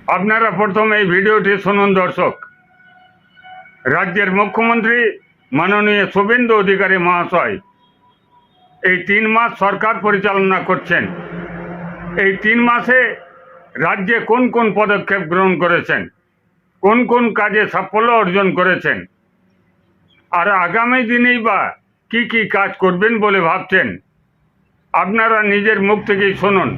আপনারা প্রথম এই ভিডিওটি শুনুন দর্শক। রাজ্যের মুখ্যমন্ত্রী মাননীয় শুভেন্দু অধিকারী মহাশয় এই 3 মাস সরকার পরিচালনা করছেন। এই 3 মাসে রাজ্যে কোন কোন পদক্ষেপ গ্রহণ করেছেন, কোন কোন কাজে সাফল্য অর্জন করেছেন, আর আগামী দিনেই বা কি কি কাজ করবেন বলে ভাবছেন, আপনারা নিজের মুখ থেকেই শুনুন।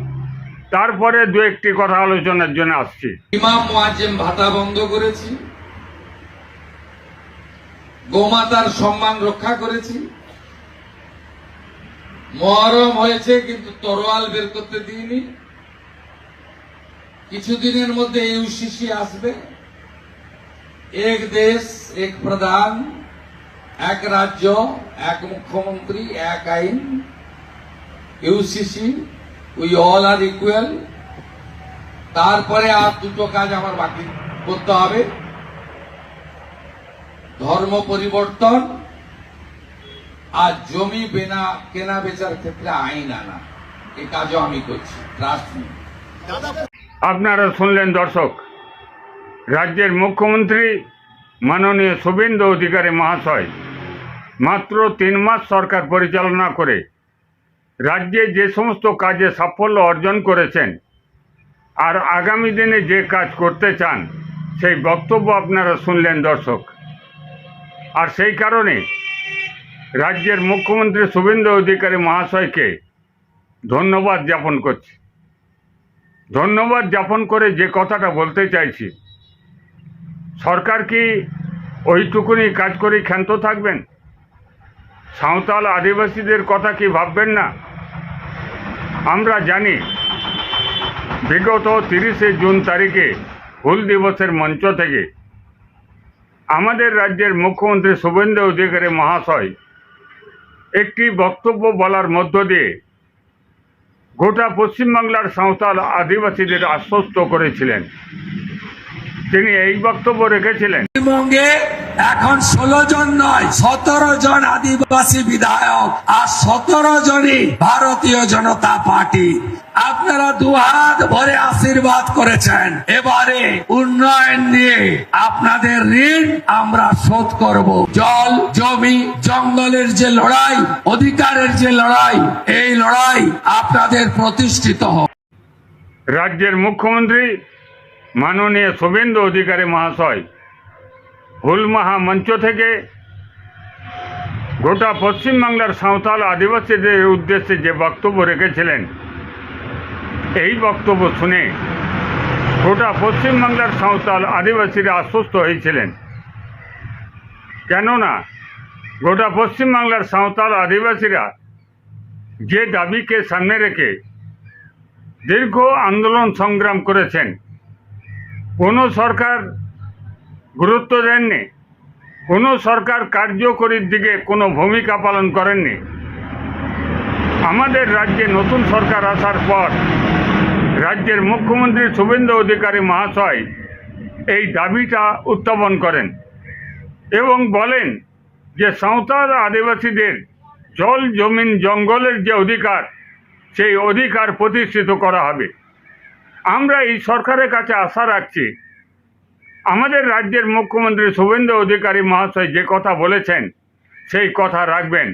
তারপরে দু একটি কথা আলোচনার জন্য আসছি। ইমাম মুয়াজ্জিম ভাতা বন্ধ করেছি, গোমাতার সম্মান রক্ষা করেছি। মহরম হয়েছে কিন্তু তরোয়াল বের করতে দিইনি। কিছুদিনের মধ্যে ইউসিসি আসবে। এক দেশ এক প্রধান, এক রাজ্য এক মুখ্যমন্ত্রী এক আইন, UCC, we all are equal. তারপরে আর দুটো কাজ আমার বাকি করতে হবে, ধর্ম পরিবর্তন আর জমি কেনা বেচার ক্ষেত্রে আইন আনা। এই কাজও আমি করছি, ট্রাস্ট মি। আপনারা শুনলেন দর্শক, রাজ্যের মুখ্যমন্ত্রী মাননীয় শুভেন্দু অধিকারী মহাশয় মাত্র 3 মাস সরকার পরিচালনা করে রাজ্যে যে সমস্ত কাজে সাফল্য অর্জন করেছেন আর আগামী দিনে যে কাজ করতে চান সেই বক্তব্য আপনারা শুনলেন দর্শক। আর সেই কারণে রাজ্যের মুখ্যমন্ত্রী শুভেন্দু অধিকারী মহাশয়কে ধন্যবাদ জ্ঞাপন করছি। ধন্যবাদ জ্ঞাপন করে যে কথাটা বলতে চাইছি, সরকার কি ওইটুকুনি কাজ করে ক্ষান্ত থাকবেন? সাঁওতাল আদিবাসীদের কথা কি ভাববেন না? আমরা জানি বিগত 30শে জুন তারিখে হুল দিবসের মঞ্চ থেকে আমাদের রাজ্যের মুখ্যমন্ত্রী শুভেন্দু অধিকারী মহাশয় একটি বক্তব্য বলার মধ্য দিয়ে গোটা পশ্চিমবাংলার সাঁওতাল আদিবাসীদের আশ্বস্ত করেছিলেন। তিনি এই বক্তব্য রেখেছিলেন, পশ্চিমবঙ্গে এখন 16 জন নয় 17 জন আদিবাসী বিধায়ক আর 17 জনই ভারতীয় জনতা পার্টি। আপনারা দুহাত ভরে আশীর্বাদ করেছেন। এবারে উন্নয়ন নিয়ে আপনাদের ঋণ আমরা শোধ করব। জল, জমি, জঙ্গলের যে লড়াই, অধিকারের যে লড়াই, এই লড়াই আপনাদের প্রতিষ্ঠিত হোক। রাজ্যের মুখ্যমন্ত্রী মাননীয় শুভেন্দু অধিকারী মহাশয় হুলমাহা মঞ্চ থেকে গোটা পশ্চিমবাংলার সাঁওতাল আদিবাসীদের উদ্দেশ্যে যে বক্তব্য রেখেছিলেন, এই বক্তব্য শুনে গোটা পশ্চিমবাংলার সাঁওতাল আদিবাসীরা আশ্বস্ত হয়েছিলেন। কেননা গোটা পশ্চিমবাংলার সাঁওতাল আদিবাসীরা যে দাবিকে সামনে রেখে দীর্ঘ আন্দোলন সংগ্রাম করেছেন, কোনো সরকার গুরুত্ব দেননি, কোনো সরকার কার্যকরীর দিকে কোনো ভূমিকা পালন করেননি। আমাদের রাজ্যে নতুন সরকার আসার পর রাজ্যের মুখ্যমন্ত্রী শুভেন্দু অধিকারী মহাশয় এই দাবিটা উত্থাপন করেন এবং বলেন যে সাঁওতাল আদিবাসীদের জল, জমিন, জঙ্গলের যে অধিকার, সেই অধিকার প্রতিষ্ঠিত করা হবে। আমরা এই সরকারের কাছে আশা রাখছি আমাদের রাজ্যের মুখ্যমন্ত্রী শুভেন্দু অধিকারী মহাশয় যে কথা বলেছেন সেই কথা রাখবেন।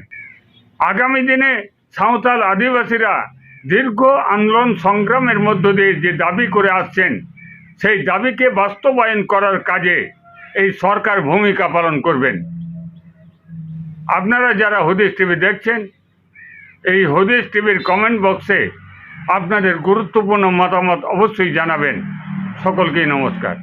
আগামী দিনে সাঁওতাল আদিবাসীরা দীর্ঘ আন্দোলন সংগ্রামের মধ্য দিয়ে যে দাবি করে আসছেন, সেই দাবিকে বাস্তবায়ন করার কাজে এই সরকার ভূমিকা পালন করবেন। আপনারা যারা হদিস টিভি দেখছেন, এই হদিস টিভির কমেন্ট বক্সে আপনাদের গুরুত্বপূর্ণ মতামত অবশ্যই জানাবেন। সকলকেই নমস্কার।